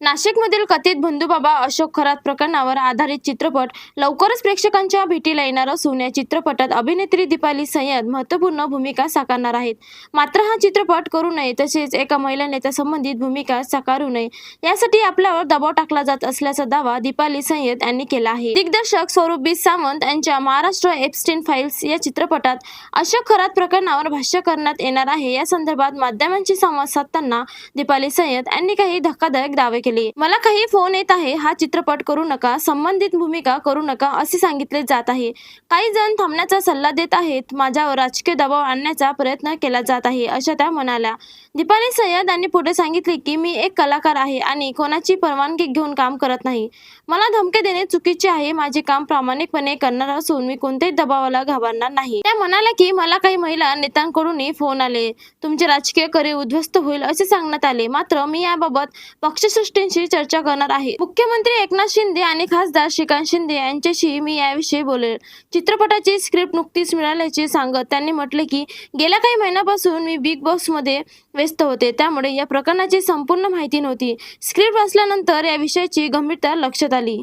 नाशिकमधील कथित बंधुबाबा अशोक खरात प्रकरणावर आधारित चित्रपट लवकरच प्रेक्षकांच्या भेटीला येणार असून या चित्रपटात अभिनेत्री दीपाली सय्यद महत्त्वपूर्ण भूमिका साकारणार आहेत. मात्र हा चित्रपट करू नये तसेच एका महिला नेत्यासंबंधित भूमिका साकारू नये यासाठी आपल्यावर दबाव टाकला जात असल्याचा दावा दीपाली सय्यद यांनी केला आहे. दिग्दर्शक स्वरूप बी सावंत यांच्या महाराष्ट्र एप्स्टीन फाईल्स या चित्रपटात अशोक खरात प्रकरणावर भाष्य करण्यात येणार आहे. या संदर्भात माध्यमांशी संवाद साधताना दीपाली सय्यद यांनी काही धक्कादायक दावे केले. मला काही फोन येत आहे, हा चित्रपट करू नका, संबंधित भूमिका करू नका असे सांगितले जात आहे. काही जण थांबण्याचा सल्ला देत आहेत, माझ्यावर राजकीय दबाव आणण्याचा प्रयत्न केला जात आहे अशा त्या म्हणाल्या. दीपाली सय्यद यांनी पुढे सांगितले की मी एक कलाकार आहे आणि कोणाची परवानगी घेऊन काम करत नाही. मला धमकी देणे चुकीचे आहे. माझे काम प्रामाणिकपणे करणार असून मी कोणत्याही दबावाला घाबरणार नाही. त्या म्हणाल्या की मला काही महिला नेत्यांकडूनही फोन आले, तुमचे राजकीय करिअर उद्ध्वस्त होईल असे सांगण्यात आले. मात्र मी याबाबत पक्षश्रेष्ठींशी चर्चा करणार आहे. मुख्यमंत्री एकनाथ शिंदे आणि खासदार श्रीकांत शिंदे यांच्याशी मी याविषयी बोलेल. चित्रपटाची स्क्रिप्ट नुकतीच मिळाल्याचे सांगत त्यांनी म्हटले की गेल्या काही महिन्यांपासून मी बिग बॉसमध्ये व्यस्त होते, त्यामुळे या प्रकरणाची संपूर्ण माहिती नव्हती. स्क्रिप्ट वाचल्यानंतर या विषयाची गंभीरता लक्षात आली.